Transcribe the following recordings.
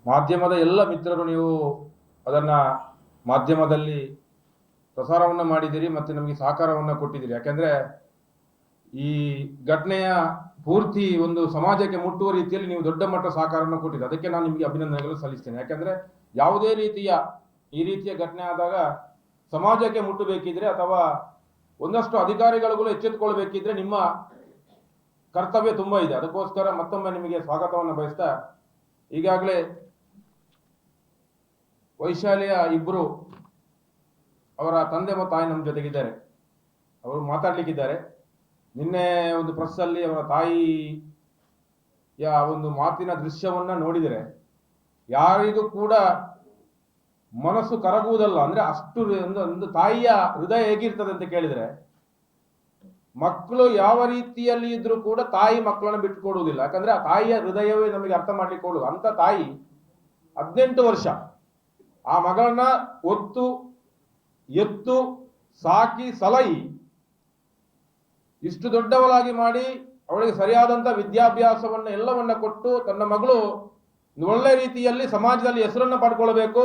ಮಾಧ್ಯಮದ ಎಲ್ಲ ಮಿತ್ರರು ನೀವು ಅದನ್ನು ಮಾಧ್ಯಮದಲ್ಲಿ ಪ್ರಸಾರವನ್ನು ಮಾಡಿದ್ದೀರಿ ಮತ್ತು ನಮಗೆ ಸಹಕಾರವನ್ನು ಕೊಟ್ಟಿದ್ದೀರಿ. ಯಾಕೆಂದರೆ ಈ ಘಟನೆಯ ಪೂರ್ತಿ ಒಂದು ಸಮಾಜಕ್ಕೆ ಮುಟ್ಟುವ ರೀತಿಯಲ್ಲಿ ನೀವು ದೊಡ್ಡ ಮಟ್ಟ ಸಹಕಾರವನ್ನು ಕೊಟ್ಟಿದ್ದೀರಿ. ಅದಕ್ಕೆ ನಾನು ನಿಮಗೆ ಅಭಿನಂದನೆಗಳು ಸಲ್ಲಿಸ್ತೇನೆ. ಯಾಕೆಂದರೆ ಯಾವುದೇ ಈ ರೀತಿಯ ಘಟನೆ ಆದಾಗ ಸಮಾಜಕ್ಕೆ ಮುಟ್ಟಬೇಕಿದ್ರೆ ಅಥವಾ ಒಂದಷ್ಟು ಅಧಿಕಾರಿಗಳು ಎಚ್ಚೆತ್ತುಕೊಳ್ಬೇಕಿದ್ರೆ ನಿಮ್ಮ ಕರ್ತವ್ಯ ತುಂಬ ಇದೆ. ಅದಕ್ಕೋಸ್ಕರ ಮತ್ತೊಮ್ಮೆ ನಿಮಗೆ ಸ್ವಾಗತವನ್ನು ಬಯಸ್ತಾ, ಈಗಾಗಲೇ ವೈಶಾಲಿಯ ಇಬ್ಬರು ಅವರ ತಂದೆ ಮತ್ತು ತಾಯಿ ನಮ್ಮ ಜೊತೆಗಿದ್ದಾರೆ, ಅವರು ಮಾತಾಡ್ಲಿಕ್ಕಿದ್ದಾರೆ. ನಿನ್ನೆ ಒಂದು ಪ್ರೆಸ್ಸಲ್ಲಿ ಅವರ ತಾಯಿಯ ಒಂದು ಮಾತಿನ ದೃಶ್ಯವನ್ನ ನೋಡಿದರೆ ಯಾರಿಗೂ ಕೂಡ ಮನಸ್ಸು ಕರಗುವುದಲ್ಲ. ಅಂದ್ರೆ ಅಷ್ಟು ಒಂದು ತಾಯಿಯ ಹೃದಯ ಹೇಗಿರ್ತದೆ ಅಂತ ಕೇಳಿದ್ರೆ, ಮಕ್ಕಳು ಯಾವ ರೀತಿಯಲ್ಲಿ ಇದ್ರೂ ಕೂಡ ತಾಯಿ ಮಕ್ಕಳನ್ನ ಬಿಟ್ಟುಕೊಡುವುದಿಲ್ಲ. ಯಾಕಂದ್ರೆ ಆ ತಾಯಿಯ ಹೃದಯವೇ ನಮಗೆ ಅರ್ಥ ಮಾಡ್ಲಿಕ್ಕೆ ಕೊಡುದು. ಅಂತ ತಾಯಿ 18 ವರ್ಷ ಆ ಮಗಳನ್ನ ಎತ್ತು ಸಾಕಿ ಸಲಹಿ ಇಷ್ಟು ದೊಡ್ಡವಳಾಗಿ ಮಾಡಿ ಅವಳಿಗೆ ಸರಿಯಾದಂತ ವಿದ್ಯಾಭ್ಯಾಸವನ್ನ ಎಲ್ಲವನ್ನ ಕೊಟ್ಟು ತನ್ನ ಮಗಳು ಒಳ್ಳೆ ರೀತಿಯಲ್ಲಿ ಸಮಾಜದಲ್ಲಿ ಹೆಸರನ್ನ ಪಡ್ಕೊಳ್ಬೇಕು,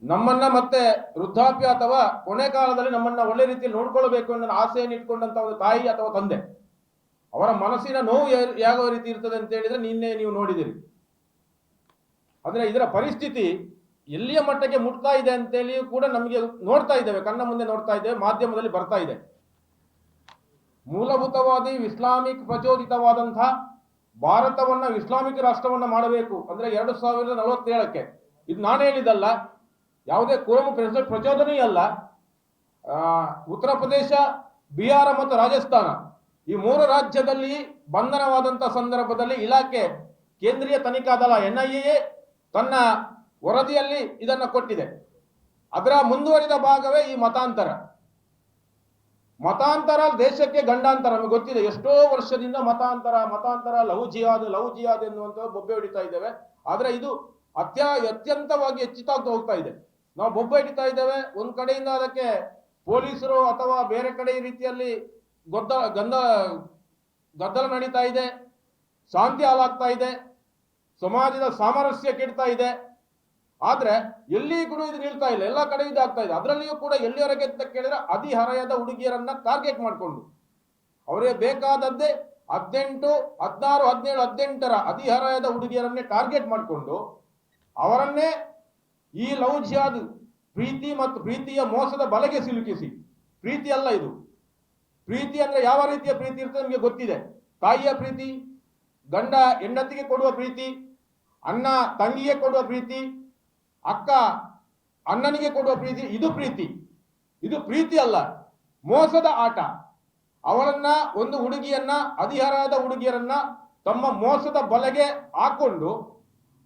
ನಮ್ಮನ್ನ ಮತ್ತೆ ವೃದ್ಧಾಪ್ಯ ಅಥವಾ ಕೊನೆ ಕಾಲದಲ್ಲಿ ನಮ್ಮನ್ನ ಒಳ್ಳೆ ರೀತಿಯಲ್ಲಿ ನೋಡ್ಕೊಳ್ಬೇಕು ಅನ್ನೋ ಆಸೆಯನ್ನು ಇಟ್ಕೊಂಡಂತ ಒಂದು ತಾಯಿ ಅಥವಾ ತಂದೆ, ಅವರ ಮನಸ್ಸಿನ ನೋವು ಯಾವ ರೀತಿ ಇರ್ತದೆ ಅಂತ ಹೇಳಿದ್ರೆ ನಿನ್ನೆ ನೀವು ನೋಡಿದಿರಿ. ಅಂದ್ರೆ ಇದರ ಪರಿಸ್ಥಿತಿ ಎಲ್ಲಿಯ ಮಟ್ಟಕ್ಕೆ ಮುಟ್ತಾ ಇದೆ ಅಂತೇಳಿ ಕೂಡ ನಮಗೆ ನೋಡ್ತಾ ಇದ್ದೇವೆ, ಕಣ್ಣ ಮುಂದೆ ನೋಡ್ತಾ ಇದ್ದೇವೆ, ಮಾಧ್ಯಮದಲ್ಲಿ ಬರ್ತಾ ಇದೆ. ಮೂಲಭೂತವಾದಿ ಇಸ್ಲಾಮಿಕ್ ಪ್ರಚೋದಿತವಾದಂತಹ ಭಾರತವನ್ನ ಇಸ್ಲಾಮಿಕ್ ರಾಷ್ಟ್ರವನ್ನ ಮಾಡಬೇಕು ಅಂದ್ರೆ 2047ಕ್ಕೆ, ಇದು ನಾನು ಹೇಳಿದಲ್ಲ, ಯಾವುದೇ ಕುರುಬ ಪ್ರಚೋದನೆ ಅಲ್ಲ. ಉತ್ತರ ಪ್ರದೇಶ, ಬಿಹಾರ ಮತ್ತು ರಾಜಸ್ಥಾನ ಈ 3 ರಾಜ್ಯದಲ್ಲಿ ಬಂಧನವಾದಂತಹ ಸಂದರ್ಭದಲ್ಲಿ ಇಲಾಖೆ ಕೇಂದ್ರೀಯ ತನಿಖಾ ದಳ NIA ತನ್ನ ವರದಿಯಲ್ಲಿ ಇದನ್ನ ಕೊಟ್ಟಿದೆ. ಅದರ ಮುಂದುವರಿದ ಭಾಗವೇ ಈ ಮತಾಂತರ ದೇಶಕ್ಕೆ ಗಂಡಾಂತರ. ನಮಗೆ ಗೊತ್ತಿದೆ, ಎಷ್ಟೋ ವರ್ಷದಿಂದ ಮತಾಂತರ ಲವ್ ಜಿಹಾದ್ ಎನ್ನುವಂತ ಬೊಬ್ಬೆ ಹೊಡಿತಾ ಇದ್ದೇವೆ. ಆದ್ರೆ ಇದು ಅತ್ಯಂತವಾಗಿ ಹೆಚ್ಚುತ್ತಾ ಹೋಗ್ತಾ ಇದೆ. ನಾವು ಬೊಬ್ಬೆ ಹಿಡಿತಾ ಇದ್ದೇವೆ, ಒಂದ್ ಕಡೆಯಿಂದ ಅದಕ್ಕೆ ಪೊಲೀಸರು ಅಥವಾ ಬೇರೆ ಕಡೆ ರೀತಿಯಲ್ಲಿ ಗದ್ದಲ ನಡೀತಾ ಇದೆ, ಶಾಂತಿ ಹಾಳಾಗ್ತಾ ಇದೆ, ಸಮಾಜದ ಸಾಮರಸ್ಯ ಕೆಡ್ತಾ ಇದೆ. ಆದ್ರೆ ಎಲ್ಲಿ ಕೂಡ ಇದು ನಿಲ್ತಾ ಇಲ್ಲ, ಎಲ್ಲ ಕಡೆ ಇದಾಗ್ತಾ ಇದೆ. ಅದರಲ್ಲಿಯೂ ಕೂಡ ಎಲ್ಲಿವರೆಗೆ ಅಂತ ಕೇಳಿದ್ರೆ ಹದಿಹರೆಯದ ಹುಡುಗಿಯರನ್ನ ಟಾರ್ಗೆಟ್ ಮಾಡಿಕೊಂಡು ಅವರಿಗೆ ಬೇಕಾದದ್ದೇ 18, 16, 17, 18ರ ಹದಿಹರೆಯದ ಹುಡುಗಿಯರನ್ನೇ ಟಾರ್ಗೆಟ್ ಮಾಡಿಕೊಂಡು ಅವರನ್ನೇ ಈ ಲವ್ ಜಿಹಾದ್ ಪ್ರೀತಿ ಮತ್ತು ಪ್ರೀತಿಯ ಮೋಸದ ಬಲೆಗೆ ಸಿಲುಕಿಸಿ, ಪ್ರೀತಿ ಅಲ್ಲ ಇದು. ಪ್ರೀತಿ ಅಂದ್ರೆ ಯಾವ ರೀತಿಯ ಪ್ರೀತಿ ಇರ್ತದೆ ನಿಮಗೆ ಗೊತ್ತಿದೆ. ತಾಯಿಯ ಪ್ರೀತಿ, ಗಂಡ ಹೆಂಡತಿಗೆ ಕೊಡುವ ಪ್ರೀತಿ, ಅಣ್ಣ ತಂಗಿಗೆ ಕೊಡುವ ಪ್ರೀತಿ, ಅಕ್ಕ ಅಣ್ಣನಿಗೆ ಕೊಡುವ ಪ್ರೀತಿ, ಇದು ಪ್ರೀತಿ ಅಲ್ಲ, ಮೋಸದ ಆಟ. ಅವಳನ್ನ ಒಂದು ಹುಡುಗಿಯನ್ನ ಹದಿಹರೆಯದ ಹುಡುಗಿಯರನ್ನ ತಮ್ಮ ಮೋಸದ ಬಲೆಗೆ ಹಾಕೊಂಡು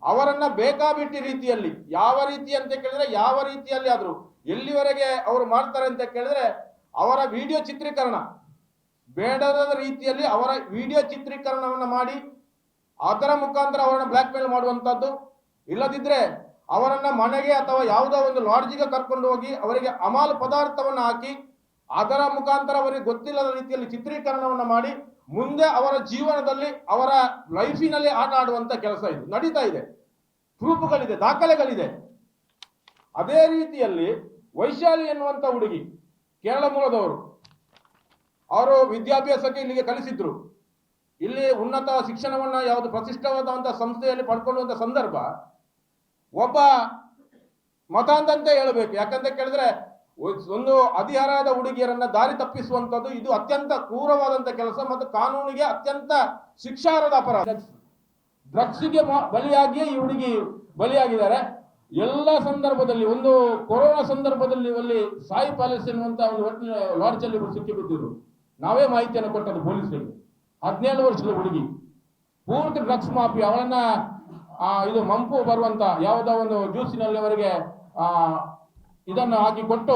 ಅವರನ್ನ ಬೇಕಾಬಿಟ್ಟಿ ರೀತಿಯಲ್ಲಿ, ಯಾವ ರೀತಿ ಅಂತ ಕೇಳಿದ್ರೆ ಯಾವ ರೀತಿಯಲ್ಲಿ ಆದ್ರೂ ಎಲ್ಲಿವರೆಗೆ ಅವರು ಮಾಡ್ತಾರೆ ಅಂತ ಕೇಳಿದ್ರೆ ಅವರ ವಿಡಿಯೋ ಚಿತ್ರೀಕರಣ, ಬೇಡದ ರೀತಿಯಲ್ಲಿ ಅವರ ವಿಡಿಯೋ ಚಿತ್ರೀಕರಣವನ್ನ ಮಾಡಿ ಅದರ ಮುಖಾಂತರ ಅವರನ್ನ ಬ್ಲಾಕ್ ಮೇಲ್ ಮಾಡುವಂತದ್ದು. ಇಲ್ಲದಿದ್ರೆ ಅವರನ್ನ ಮನೆಗೆ ಅಥವಾ ಯಾವುದೋ ಒಂದು ಲಾಡ್ಜಿಗೆ ಕರ್ಕೊಂಡು ಹೋಗಿ ಅವರಿಗೆ ಅಮಾಲ್ ಪದಾರ್ಥವನ್ನ ಹಾಕಿ ಅದರ ಮುಖಾಂತರ ಅವರಿಗೆ ಗೊತ್ತಿಲ್ಲದ ರೀತಿಯಲ್ಲಿ ಚಿತ್ರೀಕರಣವನ್ನ ಮಾಡಿ ಮುಂದೆ ಅವರ ಜೀವನದಲ್ಲಿ ಅವರ ಲೈಫಿನಲ್ಲಿ ಆಟ ಆಡುವಂತ ಕೆಲಸ ಇದು ನಡೀತಾ ಇದೆ. ಪ್ರೂಫ್ಗಳಿದೆ, ದಾಖಲೆಗಳಿದೆ. ಅದೇ ರೀತಿಯಲ್ಲಿ ವೈಶಾಲಿ ಎನ್ನುವಂತ ಹುಡುಗಿ ಕೇರಳ ಮೂಲದವರು, ಅವರು ವಿದ್ಯಾಭ್ಯಾಸಕ್ಕೆ ಇಲ್ಲಿಗೆ ಕಲಿಸಿದ್ರು. ಇಲ್ಲಿ ಉನ್ನತ ಶಿಕ್ಷಣವನ್ನ ಯಾವುದು ಪ್ರತಿಷ್ಠಿತವಾದಂತಹ ಸಂಸ್ಥೆಯಲ್ಲಿ ಪಡ್ಕೊಳ್ಳುವಂತ ಸಂದರ್ಭ ಒಬ್ಬ ಮತಾಂಧಂತೆ ಹೇಳಬೇಕು. ಯಾಕಂತ ಕೇಳಿದ್ರೆ ಒಂದು ಹದಿಹರೆಯದ ಹುಡುಗಿಯರನ್ನ ದಾರಿ ತಪ್ಪಿಸುವಂತದ್ದು ಇದು ಅತ್ಯಂತ ಕ್ರೂರವಾದಂತ ಕೆಲಸ ಮತ್ತು ಕಾನೂನಿಗೆ ಅತ್ಯಂತ ಶಿಕ್ಷಾರ್ಹದ ಅಪರಾಧ. ಡ್ರಗ್ಸ್ಗೆ ಬಲಿಯಾಗಿಯೇ ಈ ಹುಡುಗಿ ಬಲಿಯಾಗಿದ್ದಾರೆ. ಎಲ್ಲ ಸಂದರ್ಭದಲ್ಲಿ, ಒಂದು ಕೊರೋನಾ ಸಂದರ್ಭದಲ್ಲಿ ಅಲ್ಲಿ ಸಾಯಿ ಪ್ಯಾಲೇಸ್ ಎನ್ನುವಂತ ಒಂದು ಲಾಡ್ಜ್ ಅಲ್ಲಿ ಸಿಕ್ಕಿ ಬಿದ್ದಿದ್ರು. ನಾವೇ ಮಾಹಿತಿಯನ್ನು ಕೊಟ್ಟದ್ದು ಪೊಲೀಸರಿಗೆ. 17 ವರ್ಷದ ಹುಡುಗಿ, ಪೂರ್ತಿ ಡ್ರಗ್ಸ್ ಮಾಫಿ. ಅವಳನ್ನ ಇದು ಮಂಪು ಬರುವಂತ ಯಾವುದೋ ಒಂದು ಜ್ಯೂಸಿನಲ್ಲಿ ಅವರಿಗೆ ಇದನ್ನು ಹಾಕಿ ಕೊಟ್ಟು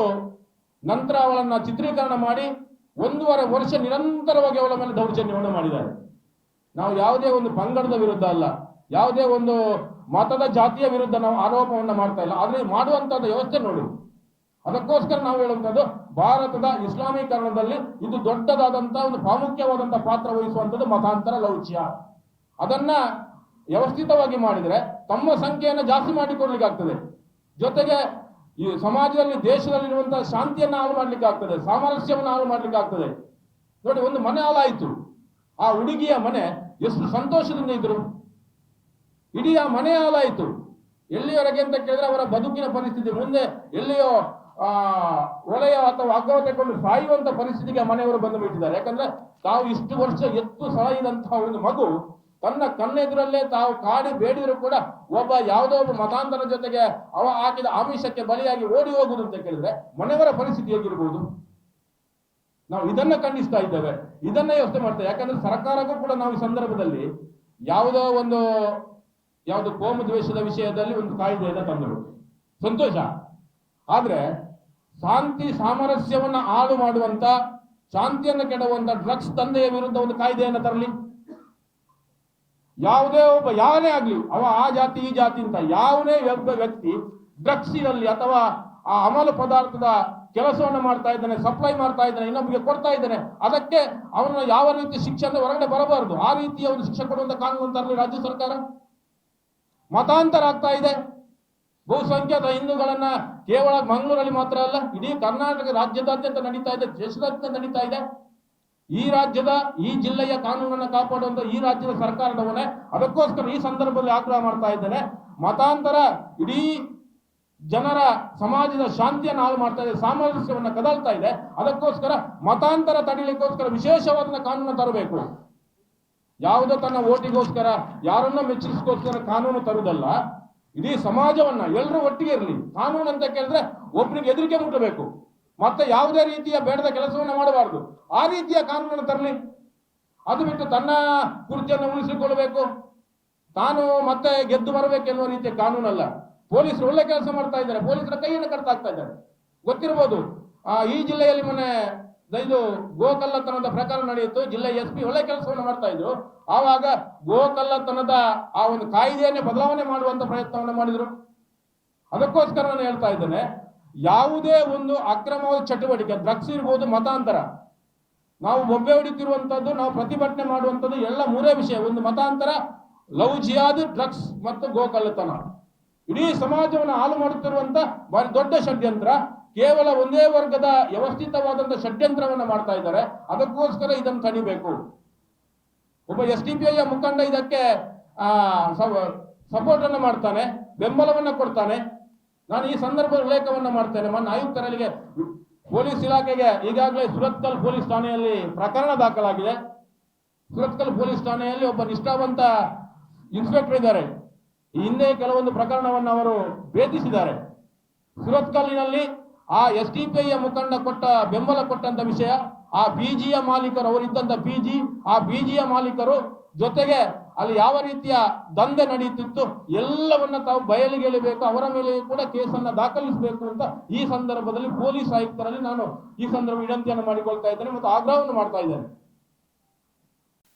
ನಂತರ ಅವಳನ್ನ ಚಿತ್ರೀಕರಣ ಮಾಡಿ 1.5 ವರ್ಷ ನಿರಂತರವಾಗಿ ಅವಳ ಮೇಲೆ ದೌರ್ಜನ್ಯವನ್ನು ಮಾಡಿದ್ದಾರೆ. ನಾವು ಯಾವುದೇ ಒಂದು ಪಂಗಡದ ವಿರುದ್ಧ ಅಲ್ಲ, ಯಾವುದೇ ಒಂದು ಮತದ ಜಾತಿಯ ವಿರುದ್ಧ ನಾವು ಆರೋಪವನ್ನು ಮಾಡ್ತಾ ಇಲ್ಲ, ಆದ್ರೆ ಮಾಡುವಂತದ್ದು ವ್ಯವಸ್ಥೆ ನೋಡಿ. ಅದಕ್ಕೋಸ್ಕರ ನಾವು ಹೇಳುವಂಥದ್ದು, ಭಾರತದ ಇಸ್ಲಾಮೀಕರಣದಲ್ಲಿ ಇದು ದೊಡ್ಡದಾದಂತಹ ಒಂದು ಪ್ರಾಮುಖ್ಯವಾದಂತಹ ಪಾತ್ರ ವಹಿಸುವಂಥದ್ದು ಮತಾಂತರ ಲವ್ ಜಿಹಾದ್. ಅದನ್ನ ವ್ಯವಸ್ಥಿತವಾಗಿ ಮಾಡಿದ್ರೆ ತಮ್ಮ ಸಂಖ್ಯೆಯನ್ನು ಜಾಸ್ತಿ ಮಾಡಿಕೊಡ್ಲಿಕ್ಕೆ ಆಗ್ತದೆ. ಜೊತೆಗೆ ಈ ಸಮಾಜದಲ್ಲಿ ದೇಶದಲ್ಲಿರುವಂತಹ ಶಾಂತಿಯನ್ನು ಹಾಳು ಮಾಡ್ಲಿಕ್ಕೆ ಆಗ್ತದೆ, ಸಾಮರಸ್ಯವನ್ನು ಹಾಳು ಮಾಡ್ಲಿಕ್ಕೆ ಆಗ್ತದೆ. ನೋಡಿ, ಒಂದು ಮನೆ ಹಾಳಾಯಿತು, ಆ ಹುಡುಗಿಯ ಮನೆ ಎಷ್ಟು ಸಂತೋಷದಿಂದ ಇದ್ರು. ಇಡೀ ಆ ಮನೆ ಹಾಳಾಯಿತು. ಎಲ್ಲಿಯವರೆಗೆ ಅಂತ ಕೇಳಿದ್ರೆ ಅವರ ಬದುಕಿನ ಪರಿಸ್ಥಿತಿ ಮುಂದೆ ಎಲ್ಲಿಯೋ ಒಲೆಯ ಅಥವಾ ಹಗ್ಗವ ತೆಗೆದುಕೊಂಡು ಸಾಯುವಂತ ಪರಿಸ್ಥಿತಿಗೆ ಮನೆಯವರು ಬಂದು ಬಿಟ್ಟಿದ್ದಾರೆ. ಯಾಕಂದ್ರೆ ತಾವು ಇಷ್ಟು ವರ್ಷ ಎತ್ತು ಸಲಹಿದಂತಹ ಒಂದು ಮಗು ತನ್ನ ಕಣ್ಣೆದುರಲ್ಲೇ ತಾವು ಕಾಡಿ ಬೇಡಿದ್ರು ಕೂಡ ಯಾವುದೋ ಒಬ್ಬ ಮತಾಂತರ ಜೊತೆಗೆ ಅವ ಹಾಕಿದ ಆಮಿಷಕ್ಕೆ ಬಲಿಯಾಗಿ ಓಡಿ ಹೋಗುದು ಅಂತ ಕೇಳಿದ್ರೆ ಮನೆಯವರ ಪರಿಸ್ಥಿತಿ ಹೇಗಿರ್ಬೋದು? ನಾವು ಇದನ್ನ ಖಂಡಿಸ್ತಾ ಇದ್ದೇವೆ, ಇದನ್ನ ಯೋಚನೆ ಮಾಡ್ತೇವೆ. ಯಾಕಂದ್ರೆ ಸರ್ಕಾರಕ್ಕೂ ಕೂಡ ನಾವು ಈ ಸಂದರ್ಭದಲ್ಲಿ ಯಾವುದು ಕೋಮು ದ್ವೇಷದ ವಿಷಯದಲ್ಲಿ ಒಂದು ಕಾಯ್ದೆಯನ್ನು ತಂದರು, ಸಂತೋಷ. ಆದ್ರೆ ಶಾಂತಿ ಸಾಮರಸ್ಯವನ್ನ ಹಾಳು ಮಾಡುವಂತ, ಶಾಂತಿಯನ್ನು ಕೆಡುವಂತ ಡ್ರಗ್ಸ್ ದಂಧೆಯ ವಿರುದ್ಧ ಒಂದು ಕಾಯ್ದೆಯನ್ನು ತರಲಿ. ಯಾವುದೇ ಒಬ್ಬ ಯಾರೇ ಆಗ್ಲಿ, ಅವ ಆ ಜಾತಿ ಈ ಜಾತಿ ಅಂತ ಯಾವುದೇ ಒಬ್ಬ ವ್ಯಕ್ತಿ ಡ್ರಗ್ಸಿನಲ್ಲಿ ಅಥವಾ ಆ ಅಮಲು ಪದಾರ್ಥದ ಕೆಲಸವನ್ನು ಮಾಡ್ತಾ ಇದ್ದಾನೆ, ಸಪ್ಲೈ ಮಾಡ್ತಾ ಇದ್ದಾನೆ, ಇನ್ನೊಬ್ಬರಿಗೆ ಕೊಡ್ತಾ ಇದ್ದಾನೆ, ಅದಕ್ಕೆ ಅವನ ಯಾವ ರೀತಿ ಶಿಕ್ಷೆ ಹೊರಗಡೆ ಬರಬಾರದು, ಆ ರೀತಿಯ ಒಂದು ಶಿಕ್ಷೆ ಕೊಡುವಂತ ಕಾನೂನು ತರಲಿ ರಾಜ್ಯ ಸರ್ಕಾರ. ಮತಾಂತರ ಆಗ್ತಾ ಇದೆ. ಬಹುಸಂಖ್ಯಾತ ಹಿಂದೂಗಳನ್ನ ಕೇವಲ ಮಂಗಳೂರಲ್ಲಿ ಮಾತ್ರ ಅಲ್ಲ, ಇಡೀ ಕರ್ನಾಟಕ ರಾಜ್ಯದಾದ್ಯಂತ ನಡೀತಾ ಇದೆ, ದೇಶದಾದ್ಯಂತ ನಡೀತಾ ಇದೆ. ಈ ರಾಜ್ಯದ ಈ ಜಿಲ್ಲೆಯ ಕಾನೂನನ್ನು ಕಾಪಾಡುವಂತ ಈ ರಾಜ್ಯದ ಸರ್ಕಾರದ ಹೊಣೆ. ಅದಕ್ಕೋಸ್ಕರ ಈ ಸಂದರ್ಭದಲ್ಲಿ ಆಗ್ರಹ ಮಾಡ್ತಾ ಇದ್ದೇನೆ. ಮತಾಂತರ ಇಡೀ ಜನರ ಸಮಾಜದ ಶಾಂತಿಯನ್ನು ಹಾಳು ಮಾಡ್ತಾ ಇದೆ, ಸಾಮರಸ್ಯವನ್ನು ಕದಲ್ತಾ ಇದೆ. ಅದಕ್ಕೋಸ್ಕರ ಮತಾಂತರ ತಡಿಲಿಕ್ಕೋಸ್ಕರ ವಿಶೇಷವಾದ ಕಾನೂನು ತರಬೇಕು. ಯಾವುದೋ ತನ್ನ ಓಟಿಗೋಸ್ಕರ ಯಾರನ್ನ ಮೆಚ್ಚಿಸ್ಕೋಸ್ಕರ ಕಾನೂನು ತರುವುದಲ್ಲ, ಇಡೀ ಸಮಾಜವನ್ನ ಎಲ್ಲರೂ ಒಟ್ಟಿಗೆ ಇರಲಿ. ಕಾನೂನು ಅಂತ ಕೇಳಿದ್ರೆ ಒಬ್ಬನಿಗೆ ಎದುರಿಗೆ ಮುಟ್ಟಬೇಕು, ಮತ್ತೆ ಯಾವುದೇ ರೀತಿಯ ಬೇಡದ ಕೆಲಸವನ್ನು ಮಾಡಬಾರದು. ಆ ರೀತಿಯ ಕಾನೂನನ್ನು ತರಲಿ. ಅದು ಬಿಟ್ಟು ತನ್ನ ಕುರ್ಚಿಯನ್ನು ಉಳಿಸಿಕೊಳ್ಳಬೇಕು, ತಾನು ಮತ್ತೆ ಗೆದ್ದು ಬರಬೇಕು ಎನ್ನುವ ರೀತಿಯ ಕಾನೂನಲ್ಲ. ಪೊಲೀಸರು ಒಳ್ಳೆ ಕೆಲಸ ಮಾಡ್ತಾ ಇದ್ದಾರೆ, ಪೊಲೀಸರ ಕೈಯನ್ನು ಕಟ್ಟಾಗ್ತಾ ಇದ್ದಾರೆ. ಗೊತ್ತಿರಬಹುದು, ಈ ಜಿಲ್ಲೆಯಲ್ಲಿ ಮೊನ್ನೆ ಇದು ಗೋಕಳ್ಳತನದ ಪ್ರಕರಣ ನಡೆಯಿತು. ಜಿಲ್ಲೆ SP ಒಳ್ಳೆ ಕೆಲಸವನ್ನು ಮಾಡ್ತಾ ಇದ್ರು. ಆವಾಗ ಗೋಕಳ್ಳತನದ ಆ ಒಂದು ಕಾಯ್ದೆಯನ್ನೇ ಬದಲಾವಣೆ ಮಾಡುವಂತ ಪ್ರಯತ್ನವನ್ನು ಮಾಡಿದ್ರು. ಅದಕ್ಕೋಸ್ಕರ ನಾನು ಹೇಳ್ತಾ ಇದ್ದೇನೆ, ಯಾವುದೇ ಒಂದು ಅಕ್ರಮವಾದ ಚಟುವಟಿಕೆ, ಡ್ರಗ್ಸ್ ಇರ್ಬೋದು, ಮತಾಂತರ, ನಾವು ಬೊಬ್ಬೆ ಹೊಡಿತಿರುವಂತದ್ದು, ನಾವು ಪ್ರತಿಭಟನೆ ಮಾಡುವಂಥದ್ದು ಎಲ್ಲ ಮೂರೇ ವಿಷಯ. ಒಂದು ಮತಾಂತರ, ಲವ್ ಜಿಹಾದ್, ಡ್ರಗ್ಸ್ ಮತ್ತು ಗೋಕಳ್ಳತನ. ಇಡೀ ಸಮಾಜವನ್ನು ಹಾಳು ಮಾಡುತ್ತಿರುವಂತ ದೊಡ್ಡ ಷಡ್ಯಂತ್ರ. ಕೇವಲ ಒಂದೇ ವರ್ಗದ ವ್ಯವಸ್ಥಿತವಾದಂತಹ ಷಡ್ಯಂತ್ರವನ್ನು ಮಾಡ್ತಾ ಇದ್ದಾರೆ. ಅದಕ್ಕೋಸ್ಕರ ಇದನ್ನು ತಡಿಬೇಕು. ಒಬ್ಬ SDPI ಮುಖಂಡ ಇದಕ್ಕೆ ಸಪೋರ್ಟ್ ಅನ್ನು ಮಾಡ್ತಾನೆ, ಬೆಂಬಲವನ್ನ ಕೊಡ್ತಾನೆ. ನಾನು ಈ ಸಂದರ್ಭದಲ್ಲಿ ಉಲ್ಲೇಖವನ್ನ ಮಾಡ್ತೇನೆ. ಮೊನ್ನೆ ಆಯುಕ್ತರಿಗೆ, ಪೊಲೀಸ್ ಇಲಾಖೆಗೆ ಈಗಾಗಲೇ ಸುರತ್ಕಲ್ ಪೊಲೀಸ್ ಠಾಣೆಯಲ್ಲಿ ಪ್ರಕರಣ ದಾಖಲಾಗಿದೆ. ಸುರತ್ಕಲ್ ಪೊಲೀಸ್ ಠಾಣೆಯಲ್ಲಿ ಒಬ್ಬ ನಿಷ್ಠಾವಂತ ಇನ್ಸ್ಪೆಕ್ಟರ್ ಇದ್ದಾರೆ. ಈ ಹಿಂದೆ ಕೆಲವೊಂದು ಪ್ರಕರಣವನ್ನು ಅವರು ಭೇದಿಸಿದ್ದಾರೆ. ಸುರತ್ಕಲ್ಲಿನಲ್ಲಿ ಆ SDPI ಮುಖಂಡ ಬೆಂಬಲ ಕೊಟ್ಟಂತ ವಿಷಯ, ಆ PGಯ ಮಾಲೀಕರು, ಅವರಿದ್ದಂತ PG, ಆ PGಯ ಮಾಲೀಕರು ಜೊತೆಗೆ ಅಲ್ಲಿ ಯಾವ ರೀತಿಯ ದಂಧೆ ನಡೆಯುತ್ತಿತ್ತು ಎಲ್ಲವನ್ನ ತಾವು ಬಯಲಿಗೆ ಎಳಿಬೇಕು, ಅವರ ಮೇಲೆ ಕೂಡ ಕೇಸನ್ನ ದಾಖಲಿಸಬೇಕು ಅಂತ ಈ ಸಂದರ್ಭದಲ್ಲಿ ಪೊಲೀಸ್ ಆಯುಕ್ತರಲ್ಲಿ ನಾನು ಈ ಸಂದರ್ಭ ವಿನಂತಿಯನ್ನು ಮಾಡಿಕೊಳ್ತಾ ಇದ್ದೇನೆ ಮತ್ತು ಆಗ್ರಹವನ್ನು ಮಾಡ್ತಾ ಇದ್ದೇನೆ.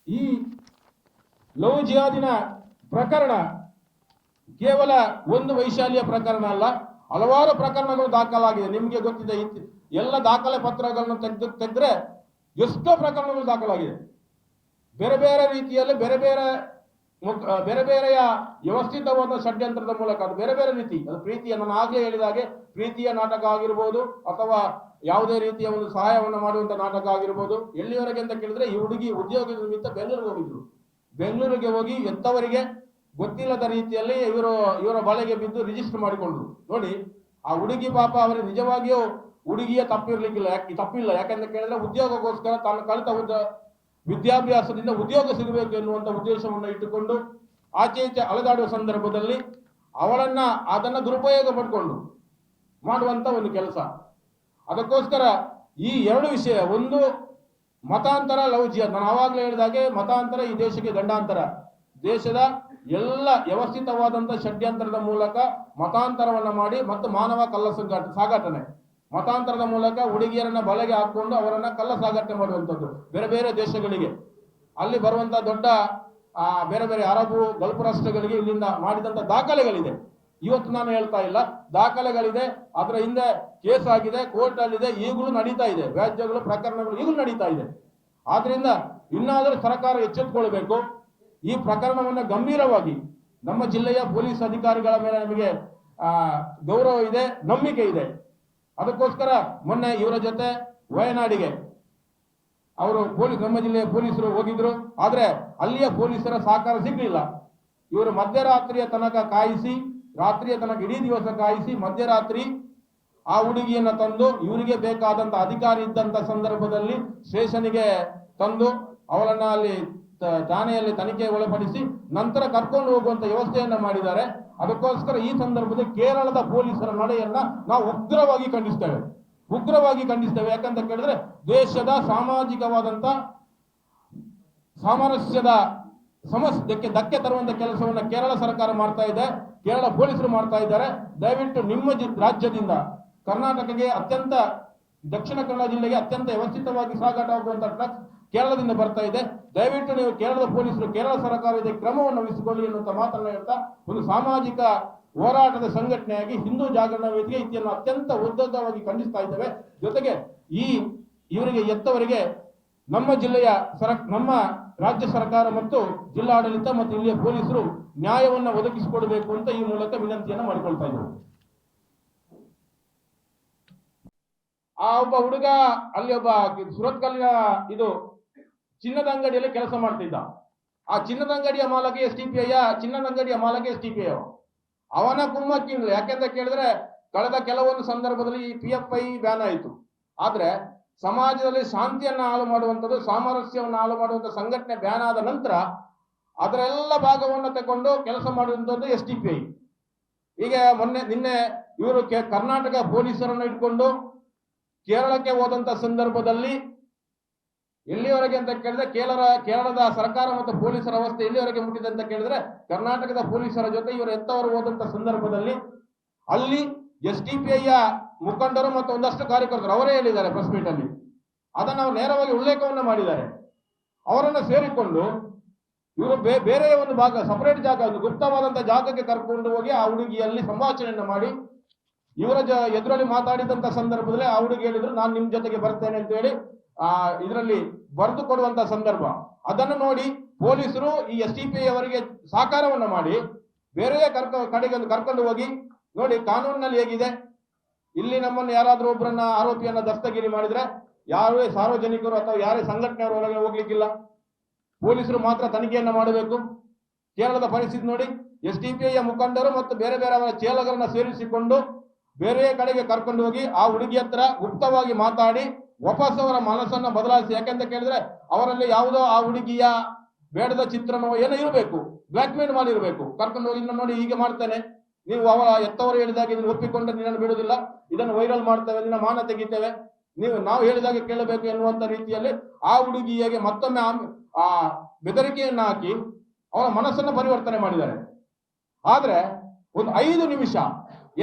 ಈ ಲವ್ ಜಿಹಾದಿನ ಪ್ರಕರಣ ಕೇವಲ ಒಂದು ವೈಶಾಲ್ಯ ಪ್ರಕರಣ ಅಲ್ಲ, ಹಲವಾರು ಪ್ರಕರಣಗಳು ದಾಖಲಾಗಿದೆ. ನಿಮಗೆ ಗೊತ್ತಿದೆ, ಎಲ್ಲ ದಾಖಲೆ ಪತ್ರಗಳನ್ನು ತೆಗೆದ್ರೆ ಎಷ್ಟೋ ಪ್ರಕರಣಗಳು ದಾಖಲಾಗಿದೆ. ಬೇರೆ ಬೇರೆ ರೀತಿಯಲ್ಲಿ ಬೇರೆ ಬೇರೆಯ ವ್ಯವಸ್ಥಿತವಾದ ಷಡ್ಯಂತ್ರದ ಮೂಲಕ, ಅದು ಬೇರೆ ಬೇರೆ ರೀತಿ. ಅದು ಪ್ರೀತಿಯ, ನಾನು ಆಗಲೇ ಹೇಳಿದ ಹಾಗೆ ಪ್ರೀತಿಯ ನಾಟಕ ಆಗಿರ್ಬೋದು, ಅಥವಾ ಯಾವುದೇ ರೀತಿಯ ಒಂದು ಸಹಾಯವನ್ನು ಮಾಡುವಂತ ನಾಟಕ ಆಗಿರ್ಬೋದು. ಎಲ್ಲಿವರೆಗೆ ಅಂತ ಕೇಳಿದ್ರೆ, ಈ ಹುಡುಗಿ ಉದ್ಯೋಗದ ನಿಮಿತ್ತ ಬೆಂಗಳೂರಿಗೆ ಹೋಗಿದ್ರು. ಬೆಂಗಳೂರಿಗೆ ಹೋಗಿ ಎಂತವರಿಗೆ ಗೊತ್ತಿಲ್ಲದ ರೀತಿಯಲ್ಲಿ ಇವರ ಬಲೆಗೆ ಬಿದ್ದು ರಿಜಿಸ್ಟರ್ ಮಾಡಿಕೊಂಡ್ರು. ನೋಡಿ, ಆ ಹುಡುಗಿ ಪಾಪ ಅವರಿಗೆ ನಿಜವಾಗಿಯೂ ಹುಡುಗಿಯ ತಪ್ಪಿಲ್ಲ. ಯಾಕಂತ ಕೇಳಿದ್ರೆ ಉದ್ಯೋಗಕ್ಕೋಸ್ಕರ ತಾನು ಕಲಿತ ವಿದ್ಯಾಭ್ಯಾಸದಿಂದ ಉದ್ಯೋಗ ಸಿಗಬೇಕು ಎನ್ನುವಂತ ಉದ್ದೇಶವನ್ನು ಇಟ್ಟುಕೊಂಡು ಆಚೆ ಈಚೆ ಅಲೆದಾಡುವ ಸಂದರ್ಭದಲ್ಲಿ ಅದನ್ನ ದುರುಪಯೋಗ ಪಡ್ಕೊಂಡು ಮಾಡುವಂತ ಒಂದು ಕೆಲಸ. ಅದಕ್ಕೋಸ್ಕರ ಈ ಎರಡು ವಿಷಯ, ಒಂದು ಮತಾಂತರ, ಲವ್ ಜಿಹಾದ್. ನಾನು ಆವಾಗಲೇ ಹೇಳಿದಾಗೆ ಮತಾಂತರ ಈ ದೇಶಕ್ಕೆ ಗಂಡಾಂತರ. ದೇಶದ ಎಲ್ಲ ವ್ಯವಸ್ಥಿತವಾದಂತ ಷಡ್ಯಂತ್ರದ ಮೂಲಕ ಮತಾಂತರವನ್ನ ಮಾಡಿ ಮತ್ತು ಮಾನವ ಕಳ್ಳ ಸಾಗಾಟನೆ, ಮತಾಂತರದ ಮೂಲಕ ಹುಡುಗಿಯರನ್ನ ಬಲೆಗೆ ಹಾಕೊಂಡು ಅವರನ್ನ ಕಳ್ಳ ಸಾಗಾಟನೆ ಮಾಡುವಂಥದ್ದು ಬೇರೆ ಬೇರೆ ದೇಶಗಳಿಗೆ, ಅಲ್ಲಿ ಬರುವಂತ ದೊಡ್ಡ ಬೇರೆ ಬೇರೆ ಅರಬು ಗಲ್ಫ್ ರಾಷ್ಟ್ರಗಳಿಗೆ ಇಲ್ಲಿಂದ ಮಾಡಿದಂತ ದಾಖಲೆಗಳಿದೆ. ಇವತ್ತು ನಾನು ಹೇಳ್ತಾ ಇಲ್ಲ, ದಾಖಲೆಗಳಿದೆ. ಅದರ ಹಿಂದೆ ಕೇಸ್ ಆಗಿದೆ, ಕೋರ್ಟ್ ಅಲ್ಲಿದೆ, ಈಗಲೂ ನಡೀತಾ ಇದೆ. ವ್ಯಾಜ್ಯಗಳು, ಪ್ರಕರಣಗಳು ಈಗಲೂ ನಡೀತಾ ಇದೆ. ಆದ್ರಿಂದ ಇನ್ನಾದರೂ ಸರ್ಕಾರ ಎಚ್ಚೆತ್ತುಕೊಳ್ಬೇಕು. ಈ ಪ್ರಕರಣವನ್ನು ಗಂಭೀರವಾಗಿ ನಮ್ಮ ಜಿಲ್ಲೆಯ ಪೊಲೀಸ್ ಅಧಿಕಾರಿಗಳ ಮೇಲೆ ನಮಗೆ ಗೌರವ ಇದೆ, ನಂಬಿಕೆ ಇದೆ. ಅದಕ್ಕೋಸ್ಕರ ಮೊನ್ನೆ ಇವರ ಜೊತೆ ವಯನಾಡಿಗೆ ಅವರು ನಮ್ಮ ಜಿಲ್ಲೆಯ ಪೊಲೀಸರು ಹೋಗಿದ್ರು. ಆದ್ರೆ ಅಲ್ಲಿಯ ಪೊಲೀಸರ ಸಹಕಾರ ಸಿಗ್ಲಿಲ್ಲ. ಇವರು ಮಧ್ಯರಾತ್ರಿಯ ತನಕ ಕಾಯಿಸಿ, ರಾತ್ರಿಯ ತನಕ ಇಡೀ ದಿವಸ ಕಾಯಿಸಿ, ಮಧ್ಯರಾತ್ರಿ ಆ ಹುಡುಗಿಯನ್ನ ತಂದು ಇವರಿಗೆ ಬೇಕಾದಂತ ಅಧಿಕಾರಿ ಇದ್ದಂತ ಸಂದರ್ಭದಲ್ಲಿ ಸ್ಟೇಷನ್ಗೆ ತಂದು ಅವರನ್ನ ಅಲ್ಲಿ ಠಾಣೆಯಲ್ಲಿ ತನಿಖೆ ಒಳಪಡಿಸಿ ನಂತರ ಕರ್ಕೊಂಡು ಹೋಗುವಂತ ವ್ಯವಸ್ಥೆಯನ್ನ ಮಾಡಿದ್ದಾರೆ. ಅದಕ್ಕೋಸ್ಕರ ಈ ಸಂದರ್ಭದಲ್ಲಿ ಕೇರಳದ ಪೊಲೀಸರ ನಡೆಯನ್ನ ನಾವು ಉಗ್ರವಾಗಿ ಖಂಡಿಸ್ತೇವೆ. ಯಾಕಂತ ಕೇಳಿದ್ರೆ ದೇಶದ ಸಾಮಾಜಿಕವಾದಂತ ಸಾಮರಸ್ಯದ ಸಮಸ್ಯೆಗೆ ಧಕ್ಕೆ ತರುವಂತ ಕೆಲಸವನ್ನ ಕೇರಳ ಸರ್ಕಾರ ಮಾಡ್ತಾ ಇದೆ, ಕೇರಳ ಪೊಲೀಸರು ಮಾಡ್ತಾ ಇದ್ದಾರೆ. ದಯವಿಟ್ಟು ನಿಮ್ಮ ರಾಜ್ಯದಿಂದ ಕರ್ನಾಟಕಕ್ಕೆ ಅತ್ಯಂತ ದಕ್ಷಿಣ ಕನ್ನಡ ಜಿಲ್ಲೆಗೆ ಅತ್ಯಂತ ವ್ಯವಸ್ಥಿತವಾಗಿ ಸಾಗಾಟ ಆಗುವಂತ ಟ್ರಕ್ಸ್ ಕೇರಳದಿಂದ ಬರ್ತಾ ಇದೆ. ದಯವಿಟ್ಟು ನೀವು ಕೇರಳದ ಪೊಲೀಸರು, ಕೇರಳ ಸರ್ಕಾರ ಇದಕ್ಕೆ ಕ್ರಮವನ್ನು ವಹಿಸಿಕೊಳ್ಳಿ ಎನ್ನುವಂತ ಮಾತನ್ನ ಹೇಳ್ತಾ, ಒಂದು ಸಾಮಾಜಿಕ ಹೋರಾಟದ ಸಂಘಟನೆಯಾಗಿ ಹಿಂದೂ ಜಾಗರಣ ವೇದಿಕೆ ಇದನ್ನು ಅತ್ಯಂತ ಉದ್ದವಾಗಿ ಖಂಡಿಸ್ತಾ ಇದ್ದೇವೆ. ಜೊತೆಗೆ ಇವರಿಗೆ ಎತ್ತವರಿಗೆ ನಮ್ಮ ಜಿಲ್ಲೆಯ ನಮ್ಮ ರಾಜ್ಯ ಸರ್ಕಾರ ಮತ್ತು ಜಿಲ್ಲಾಡಳಿತ ಮತ್ತು ಇಲ್ಲಿಯ ಪೊಲೀಸರು ನ್ಯಾಯವನ್ನ ಒದಗಿಸಿಕೊಡಬೇಕು ಅಂತ ಈ ಮೂಲಕ ವಿನಂತಿಯನ್ನ ಮಾಡಿಕೊಳ್ತಾ ಇದ್ದೇವೆ. ಆ ಒಬ್ಬ ಹುಡುಗ ಅಲ್ಲಿ ಒಬ್ಬ ಸುರತ್ಕಲ್ಲಿನ ಚಿನ್ನದ ಅಂಗಡಿಯಲ್ಲಿ ಕೆಲಸ ಮಾಡ್ತಿದ್ದ. ಆ ಚಿನ್ನದ ಅಂಗಡಿಯ ಮಾಲಕ ಚಿನ್ನದ ಅಂಗಡಿಯ ಮಾಲಕ SDPI ಅವನ ಕುಮ್ಮಕ್ಕಿಂಗ್ಳು. ಯಾಕೆಂತ ಕೇಳಿದ್ರೆ ಕಳೆದ ಕೆಲವೊಂದು ಸಂದರ್ಭದಲ್ಲಿ ಈ PFI ಬ್ಯಾನ್ ಆಯಿತು. ಆದ್ರೆ ಸಮಾಜದಲ್ಲಿ ಶಾಂತಿಯನ್ನ ಹಾಳು ಮಾಡುವಂಥದ್ದು, ಸಾಮರಸ್ಯವನ್ನು ಹಾಳು ಮಾಡುವಂತ ಸಂಘಟನೆ ಬ್ಯಾನ್ ಆದ ನಂತರ ಅದರೆಲ್ಲ ಭಾಗವನ್ನು ತಗೊಂಡು ಕೆಲಸ ಮಾಡುವಂಥದ್ದು SDPI. ಈಗ ನಿನ್ನೆ ಇವರು ಕರ್ನಾಟಕ ಪೊಲೀಸರನ್ನು ಇಟ್ಕೊಂಡು ಕೇರಳಕ್ಕೆ ಹೋದಂತ ಸಂದರ್ಭದಲ್ಲಿ ಎಲ್ಲಿವರೆಗೆ ಅಂತ ಕೇಳಿದ್ರೆ ಕೇರಳದ ಸರ್ಕಾರ ಮತ್ತು ಪೊಲೀಸರ ಅವಸ್ಥೆ ಎಲ್ಲಿವರೆಗೆ ಮುಟ್ಟಿದೆ ಅಂತ ಕೇಳಿದ್ರೆ ಕರ್ನಾಟಕದ ಪೊಲೀಸರ ಜೊತೆ ಇವರು ಎತ್ತವರು ಹೋದಂತ ಸಂದರ್ಭದಲ್ಲಿ ಅಲ್ಲಿ SDPIಯ ಮುಖಂಡರು ಮತ್ತು ಒಂದಷ್ಟು ಕಾರ್ಯಕರ್ತರು ಅವರೇ ಹೇಳಿದ್ದಾರೆ ಪ್ರೆಸ್ ಮೀಟ್ ಅಲ್ಲಿ, ಅದನ್ನು ಅವರು ನೇರವಾಗಿ ಉಲ್ಲೇಖವನ್ನ ಮಾಡಿದ್ದಾರೆ. ಅವರನ್ನು ಸೇರಿಕೊಂಡು ಇವರು ಬೇರೆ ಒಂದು ಭಾಗ ಸಪರೇಟ್ ಜಾಗ, ಒಂದು ಗುಪ್ತವಾದಂತಹ ಜಾಗಕ್ಕೆ ಕರ್ಕೊಂಡು ಹೋಗಿ ಆ ಹುಡುಗಿಯಲ್ಲಿ ಸಂಭಾಷಣೆಯನ್ನ ಮಾಡಿ ಇವರ ಎದುರಲ್ಲಿ ಮಾತಾಡಿದಂತ ಸಂದರ್ಭದಲ್ಲಿ ಆ ಹುಡುಗಿ ಹೇಳಿದ್ರು, ನಾನು ನಿಮ್ ಜೊತೆಗೆ ಬರ್ತೇನೆ ಅಂತ ಹೇಳಿ ಇದರಲ್ಲಿ ಬರೆದು ಕೊಡುವಂತ ಸಂದರ್ಭ. ಅದನ್ನು ನೋಡಿ ಪೊಲೀಸರು ಈ SDPI ಅವರಿಗೆ ಸಹಕಾರವನ್ನ ಮಾಡಿ ಬೇರೆ ಕಡೆಗೆ ಕರ್ಕೊಂಡು ಹೋಗಿ, ನೋಡಿ ಕಾನೂನಿನಲ್ಲಿ ಹೇಗಿದೆ, ಇಲ್ಲಿ ನಮ್ಮನ್ನು ಯಾರಾದ್ರೂ ಒಬ್ಬರನ್ನ ಆರೋಪಿಯನ್ನ ದಸ್ತಗಿರಿ ಮಾಡಿದ್ರೆ ಯಾರೇ ಸಾರ್ವಜನಿಕರು ಅಥವಾ ಯಾರೇ ಸಂಘಟನೆಯವರು ಹೊರಗೆ ಹೋಗ್ಲಿಕ್ಕಿಲ್ಲ, ಪೊಲೀಸರು ಮಾತ್ರ ತನಿಖೆಯನ್ನ ಮಾಡಬೇಕು. ಕೇರಳದ ಪರಿಸ್ಥಿತಿ ನೋಡಿ, SDPIಯ ಮುಖಂಡರು ಮತ್ತು ಬೇರೆ ಬೇರೆ ಅವರ ಚೇಲಗಳನ್ನ ಸೇರಿಸಿಕೊಂಡು ಬೇರೆ ಕಡೆಗೆ ಕರ್ಕೊಂಡು ಹೋಗಿ ಆ ಹುಡುಗಿ ಹತ್ರ ಗುಪ್ತವಾಗಿ ಮಾತಾಡಿ ವಾಪಸ್ ಅವರ ಮನಸ್ಸನ್ನ ಬದಲಾಯಿಸಿ. ಯಾಕೆಂತ ಕೇಳಿದ್ರೆ ಅವರಲ್ಲಿ ಯಾವುದೋ ಆ ಹುಡುಗಿಯ ಬೇಡದ ಚಿತ್ರಣವೋ ಏನೋ ಇರಬೇಕು, ಬ್ಲಾಕ್ ಮೇಲ್ ಮಾಡಿರ್ಬೇಕು. ಕರ್ಕೊಂಡು ಹೋಗಿ ನೋಡಿ ಹೀಗೆ ಮಾಡ್ತೇನೆ, ನೀವು ಅವರ ಎತ್ತವರು ಹೇಳಿದಾಗ ಇದನ್ನು ಒಪ್ಪಿಕೊಂಡು ನಿನ್ನನ್ನು ಬಿಡುವುದಿಲ್ಲ, ಇದನ್ನು ವೈರಲ್ ಮಾಡ್ತೇವೆ, ನಿನ್ನ ಮಾನ ತೆಗಿತೇವೆ, ನಾವು ಹೇಳಿದಾಗ ಕೇಳಬೇಕು ಎನ್ನುವಂತ ರೀತಿಯಲ್ಲಿ ಆ ಹುಡುಗಿಯಗೆ ಮತ್ತೊಮ್ಮೆ ಆ ಬೆದರಿಕೆಯನ್ನ ಹಾಕಿ ಅವರ ಮನಸ್ಸನ್ನ ಪರಿವರ್ತನೆ ಮಾಡಿದ್ದಾರೆ. ಆದ್ರೆ ಒಂದು 5 ನಿಮಿಷ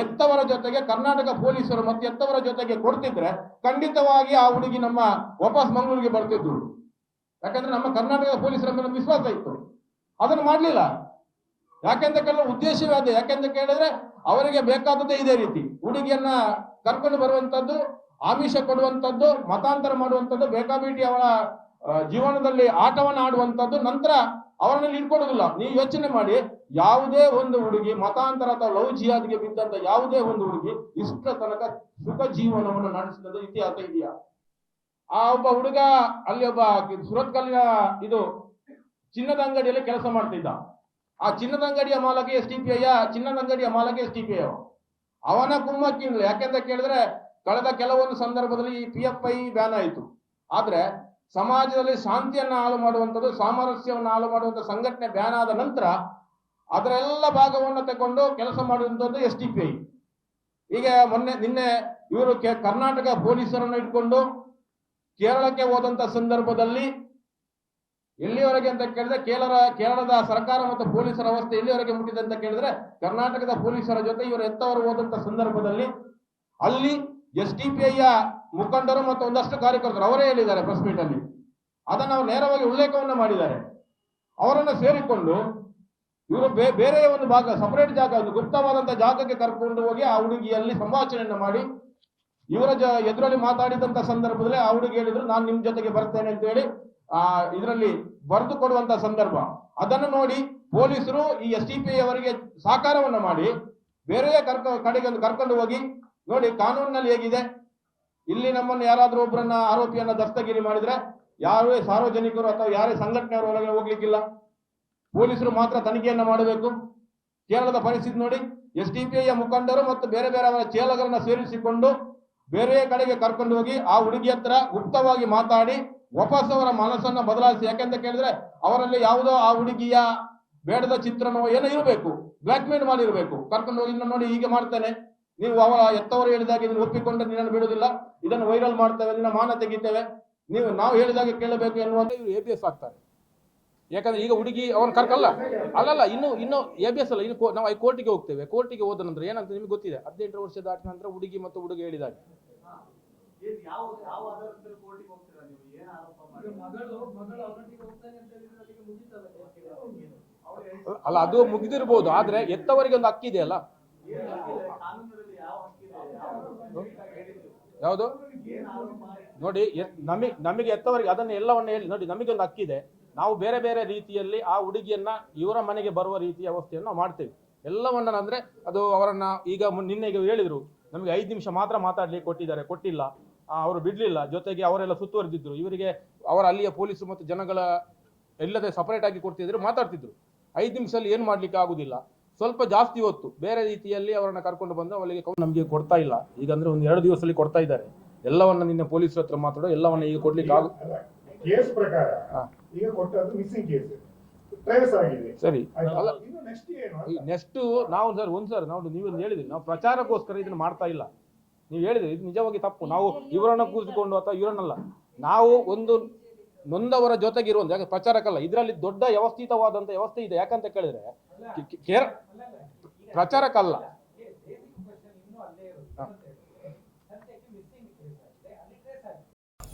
ಎತ್ತವರ ಜೊತೆಗೆ ಕರ್ನಾಟಕ ಪೊಲೀಸರು ಮತ್ತು ಎತ್ತವರ ಜೊತೆಗೆ ಕೊಡ್ತಿದ್ರೆ ಖಂಡಿತವಾಗಿ ಆ ಹುಡುಗಿ ನಮ್ಮ ವಾಪಸ್ ಮಂಗಳೂರಿಗೆ ಬರ್ತಿದ್ರು. ಯಾಕಂದ್ರೆ ನಮ್ಮ ಕರ್ನಾಟಕದ ಪೊಲೀಸರ ಮೇಲೆ ವಿಶ್ವಾಸ ಇತ್ತು. ಅದನ್ನು ಮಾಡ್ಲಿಲ್ಲ. ಯಾಕೆಂತ ಕೇಳಿದ್ರೆ ಉದ್ದೇಶವೇ ಅದೇ. ಯಾಕೆಂತ ಕೇಳಿದ್ರೆ ಅವರಿಗೆ ಬೇಕಾದದ್ದೇ ಇದೇ ರೀತಿ, ಹುಡುಗಿಯನ್ನ ಕರ್ಕೊಂಡು ಬರುವಂತದ್ದು, ಆಮಿಷ ಕೊಡುವಂತದ್ದು, ಮತಾಂತರ ಮಾಡುವಂತದ್ದು, ಬೇಕಾಬಿಟ್ಟಿ ಅವರ ಜೀವನದಲ್ಲಿ ಆಟವನ್ನು ಆಡುವಂತದ್ದು, ನಂತರ ಅವರನ್ನು ಇಟ್ಕೊಡುದಿಲ್ಲ. ನೀವು ಯೋಚನೆ ಮಾಡಿ, ಯಾವುದೇ ಒಂದು ಹುಡುಗಿ ಮತಾಂತರ ಅಥವಾ ಲವ್ ಜಿಹಾದ್ಗೆ ಬಿದ್ದಂತ ಯಾವುದೇ ಒಂದು ಹುಡುಗಿ ಇಷ್ಟ ತನಕ ಸುಖ ಜೀವನವನ್ನು ನಡೆಸಿದ ಇತಿಹಾಸ ಇದೆಯಾ? ಆ ಒಬ್ಬ ಹುಡುಗ ಅಲ್ಲಿ ಒಬ್ಬ ಸುರತ್ಕಲ್ಲಿನ ಚಿನ್ನದ ಅಂಗಡಿಯಲ್ಲಿ ಕೆಲಸ ಮಾಡ್ತಿದ್ದ. ಆ ಚಿನ್ನದ ಅಂಗಡಿಯ ಮಾಲಕ ಚಿನ್ನದ ಅಂಗಡಿಯ ಮಾಲಕ SDPI ಅವನ ಕುಮ್ಮಕ್ಕಿಂಗ್ಳು. ಯಾಕೆಂತ ಕೇಳಿದ್ರೆ ಕಳೆದ ಕೆಲವೊಂದು ಸಂದರ್ಭದಲ್ಲಿ ಈ PFI ಬ್ಯಾನ್ ಆಯಿತು. ಆದ್ರೆ ಸಮಾಜದಲ್ಲಿ ಶಾಂತಿಯನ್ನ ಹಾಳು ಮಾಡುವಂಥದ್ದು, ಸಾಮರಸ್ಯವನ್ನು ಹಾಳು ಮಾಡುವಂತ ಸಂಘಟನೆ ಬ್ಯಾನ್ ಆದ ನಂತರ ಅದರೆಲ್ಲ ಭಾಗವನ್ನು ತಗೊಂಡು ಕೆಲಸ ಮಾಡುವಂಥದ್ದು SDPI. ಈಗ ನಿನ್ನೆ ಇವರು ಕರ್ನಾಟಕ ಪೊಲೀಸರನ್ನು ಇಟ್ಕೊಂಡು ಕೇರಳಕ್ಕೆ ಹೋದಂತ ಸಂದರ್ಭದಲ್ಲಿ ಎಲ್ಲಿವರೆಗೆ ಅಂತ ಕೇಳಿದ್ರೆ ಕೇರಳದ ಸರ್ಕಾರ ಮತ್ತು ಪೊಲೀಸರ ಅವಸ್ಥೆ ಎಲ್ಲಿವರೆಗೆ ಮುಟ್ಟಿದೆ ಅಂತ ಕೇಳಿದ್ರೆ ಕರ್ನಾಟಕದ ಪೊಲೀಸರ ಜೊತೆ ಇವರು ಎತ್ತವರು ಹೋದಂತ ಸಂದರ್ಭದಲ್ಲಿ ಅಲ್ಲಿ SDPIಯ ಮುಖಂಡರು ಮತ್ತು ಒಂದಷ್ಟು ಕಾರ್ಯಕರ್ತರು ಅವರೇ ಹೇಳಿದ್ದಾರೆ ಪ್ರೆಸ್ ಮೀಟ್ ಅಲ್ಲಿ, ಅದನ್ನು ಅವರು ನೇರವಾಗಿ ಉಲ್ಲೇಖವನ್ನ ಮಾಡಿದ್ದಾರೆ. ಅವರನ್ನು ಸೇರಿಕೊಂಡು ಇವರು ಬೇರೆ ಒಂದು ಭಾಗ ಸಪರೇಟ್ ಜಾಗ, ಒಂದು ಗುಪ್ತವಾದಂತಹ ಜಾಗಕ್ಕೆ ಕರ್ಕೊಂಡು ಹೋಗಿ ಆ ಹುಡುಗಿಯಲ್ಲಿ ಸಂಭಾಷಣೆಯನ್ನ ಮಾಡಿ ಇವರ ಎದುರಲ್ಲಿ ಮಾತಾಡಿದಂತ ಸಂದರ್ಭದಲ್ಲಿ ಆ ಹುಡುಗಿ ಹೇಳಿದ್ರು, ನಾನು ನಿಮ್ ಜೊತೆಗೆ ಬರ್ತೇನೆ ಅಂತ ಹೇಳಿ ಇದರಲ್ಲಿ ಬರೆದು ಕೊಡುವಂತ ಸಂದರ್ಭ. ಅದನ್ನು ನೋಡಿ ಪೊಲೀಸರು ಈ SDPI ಅವರಿಗೆ ಸಹಕಾರವನ್ನ ಮಾಡಿ ಬೇರೆ ಕಡೆಗೆ ಕರ್ಕೊಂಡು ಹೋಗಿ ನೋಡಿ ಕಾನೂನಿನಲ್ಲಿ ಹೇಗಿದೆ. ಇಲ್ಲಿ ನಮ್ಮನ್ನು ಯಾರಾದ್ರೂ ಒಬ್ಬರನ್ನ ಆರೋಪಿಯನ್ನ ದಸ್ತಗಿರಿ ಮಾಡಿದ್ರೆ ಯಾರೇ ಸಾರ್ವಜನಿಕರು ಅಥವಾ ಯಾರೇ ಸಂಘಟನೆಯವರು ಒಳಗೆ ಹೋಗ್ಲಿಕ್ಕಿಲ್ಲ, ಪೊಲೀಸರು ಮಾತ್ರ ತನಿಖೆಯನ್ನ ಮಾಡಬೇಕು. ಕೇರಳದ ಪರಿಸ್ಥಿತಿ ನೋಡಿ, SDPI ಮುಖಂಡರು ಮತ್ತು ಬೇರೆ ಬೇರೆ ಅವರ ಚೇಲಗರನ್ನ ಸೇರಿಸಿಕೊಂಡು ಬೇರೆ ಕಡೆಗೆ ಕರ್ಕೊಂಡು ಹೋಗಿ ಆ ಹುಡುಗಿ ಹತ್ರ ಗುಪ್ತವಾಗಿ ಮಾತಾಡಿ ವಾಪಸ್ ಅವರ ಮನಸ್ಸನ್ನ ಬದಲಾಯಿಸಿ. ಯಾಕೆಂತ ಕೇಳಿದ್ರೆ ಅವರಲ್ಲಿ ಯಾವುದೋ ಆ ಹುಡುಗಿಯ ಬೇಡದ ಚಿತ್ರಣವೋ ಏನೋ ಇರಬೇಕು, ಬ್ಲಾಕ್ ಮೇಲ್ ಮಾಡಿರ್ಬೇಕು. ಕರ್ಕೊಂಡು ಹೋಗಿ ನೋಡಿ ಹೀಗೆ ಮಾಡ್ತೇನೆ, ನೀವು ಅವರ ಎತ್ತವರು ಹೇಳಿದಾಗೆ ಇದನ್ನು ಒಪ್ಪಿಕೊಂಡ್ರೆ ನಿನ್ನನ್ನು ಬಿಡುವುದಿಲ್ಲ, ಇದನ್ನು ವೈರಲ್ ಮಾಡ್ತೇವೆ, ನಿನ್ನ ಮಾನ ತೆಗಿತೇವೆ, ನಾವು ಹೇಳಿದಾಗೆ ಕೇಳಬೇಕು ಎನ್ನುವಂತ ಇವರು ABS ಆಗ್ತಾರೆ. ಯಾಕಂದ್ರೆ ಈಗ ಹುಡುಗಿ ಅವ್ರನ್ನ ಕರ್ಕಲ್ಲ ಅಲ್ಲಲ್ಲ ಇನ್ನು ABS ಅಲ್ಲ, ಇನ್ನು ನಾವು ಕೋರ್ಟಿಗೆ ಹೋಗ್ತೇವೆ. ಕೋರ್ಟಿಗೆ ಹೋದ ನಂತರ ಏನಂತ ನಿಮ್ಗೆ ಗೊತ್ತಿದೆ, 18 ವರ್ಷ ದಾಟಿದ ನಂತರ ಹುಡುಗಿ ಮತ್ತು ಹುಡುಗ ಹೇಳಿದಾಗ ಅಲ್ಲ ಅದು ಮುಗಿದಿರ್ಬೋದು, ಆದ್ರೆ ಎತ್ತವರಿಗೆ ಒಂದು ಹಕ್ಕಿದೆ ಅಲ್ಲ. ಯಾವುದು ನೋಡಿ, ನಮಗೆ ಎತ್ತವರಿಗೆ ಅದನ್ನ ಎಲ್ಲವನ್ನ ಹೇಳಿ ನೋಡಿ, ನಮಗೆ ಒಂದು ಹಕ್ಕಿದೆ. ನಾವು ಬೇರೆ ಬೇರೆ ರೀತಿಯಲ್ಲಿ ಆ ಹುಡುಗಿಯನ್ನ ಇವರ ಮನೆಗೆ ಬರುವ ರೀತಿಯ ವ್ಯವಸ್ಥೆಯನ್ನು ನಾವು ಮಾಡ್ತೇವೆ ಎಲ್ಲವನ್ನ. ಅಂದ್ರೆ ಅದು ಅವರನ್ನ ಈಗ ನಿನ್ನೆಗೆ ಹೇಳಿದ್ರು, ನಮಗೆ 5 ನಿಮಿಷ ಮಾತ್ರ ಮಾತಾಡ್ಲಿಕ್ಕೆ ಕೊಟ್ಟಿದ್ದಾರೆ, ಕೊಟ್ಟಿಲ್ಲ, ಅವರು ಬಿಡ್ಲಿಲ್ಲ. ಜೊತೆಗೆ ಅವರೆಲ್ಲ ಸುತ್ತುವರೆದಿದ್ರು, ಇವರಿಗೆ ಅವರ ಅಲ್ಲಿಯ ಪೊಲೀಸರು ಮತ್ತು ಜನಗಳ ಎಲ್ಲದೆ ಸಪರೇಟ್ ಆಗಿ ಕೊಡ್ತಿದ್ರು, ಮಾತಾಡ್ತಿದ್ರು. 5 ನಿಮಿಷದಲ್ಲಿ ಏನು ಮಾಡ್ಲಿಕ್ಕೆ ಆಗುದಿಲ್ಲ. ಸ್ವಲ್ಪ ಜಾಸ್ತಿ ಹೊತ್ತು ಬೇರೆ ರೀತಿಯಲ್ಲಿ ಅವರನ್ನ ಕರ್ಕೊಂಡು ಬಂದು ಅವರಿಗೆ ನಮಗೆ ಕೊಡ್ತಾ ಇಲ್ಲ. ಈಗ ಅಂದ್ರೆ ಒಂದು 2 ದಿವಸದಲ್ಲಿ ಕೊಡ್ತಾ ಇದ್ದಾರೆ. ಎಲ್ಲವನ್ನ ನಿನ್ನೆ ಪೊಲೀಸರ ಹತ್ರ ಮಾತಾಡೋ ಎಲ್ಲವನ್ನ ಈಗ ಕೊಡ್ಲಿಕ್ಕೆ ಕೇಸ್ ಪ್ರಕಾರ ಈಗ ಕೊಟ್ಟದ್ದು ಮಿಸ್ಸಿಂಗ್ ಕೇಸ್ ಟ್ರೇಸ್ ಆಗಿದೆ. ಸರಿ, ಅಲ್ಲ ಇನ್ನು ನೆಕ್ಸ್ಟ್ ಏನು? ನೆಕ್ಸ್ಟ್ ನಾವು ಸರ್ ನಾವು ನೀವು ಹೇಳಿದ್ರಿ, ನಾವು ಪ್ರಚಾರಕ್ಕೋಸ್ಕರ ಇದನ್ನ ಮಾಡ್ತಾ ಇಲ್ಲ. ನೀವು ಹೇಳಿದ್ರಿ ಇದು ನಿಜವಾಗಿ ತಪ್ಪು. ನಾವು ಇವರನ್ನ ಕೂರಿಸಿಕೊಂಡು ಅಥವಾ ಇವರನ್ನಲ್ಲ, ನಾವು ಒಂದು ನೊಂದವರ ಜೊತೆಗಿರುವಂತ, ಯಾಕೆ ಪ್ರಚಾರಕ್ಕಲ್ಲ, ಇದರಲ್ಲಿ ದೊಡ್ಡ ವ್ಯವಸ್ಥಿತವಾದಂತ ವ್ಯವಸ್ಥೆ ಇದೆ. ಯಾಕಂತ ಕೇಳಿದ್ರೆ ಪ್ರಚಾರಕ್ಕಲ್ಲ.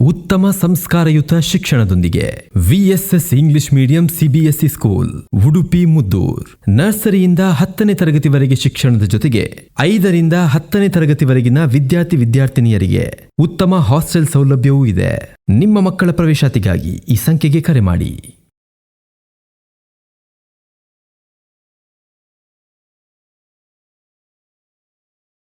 ಉತ್ತಮ ಸಂಸ್ಕಾರಯುತ ಶಿಕ್ಷಣದೊಂದಿಗೆ VSS English medium CBSE school Udupi Muddur. ನರ್ಸರಿಯಿಂದ 10ನೇ ತರಗತಿವರೆಗೆ ಶಿಕ್ಷಣದ ಜೊತೆಗೆ 5ರಿಂದ 10ನೇ ತರಗತಿವರೆಗಿನ ವಿದ್ಯಾರ್ಥಿನಿಯರಿಗೆ ಉತ್ತಮ ಹಾಸ್ಟೆಲ್ ಸೌಲಭ್ಯವೂ ಇದೆ. ನಿಮ್ಮ ಮಕ್ಕಳ ಪ್ರವೇಶಾತಿಗಾಗಿ ಈ ಸಂಖ್ಯೆಗೆ ಕರೆ ಮಾಡಿ.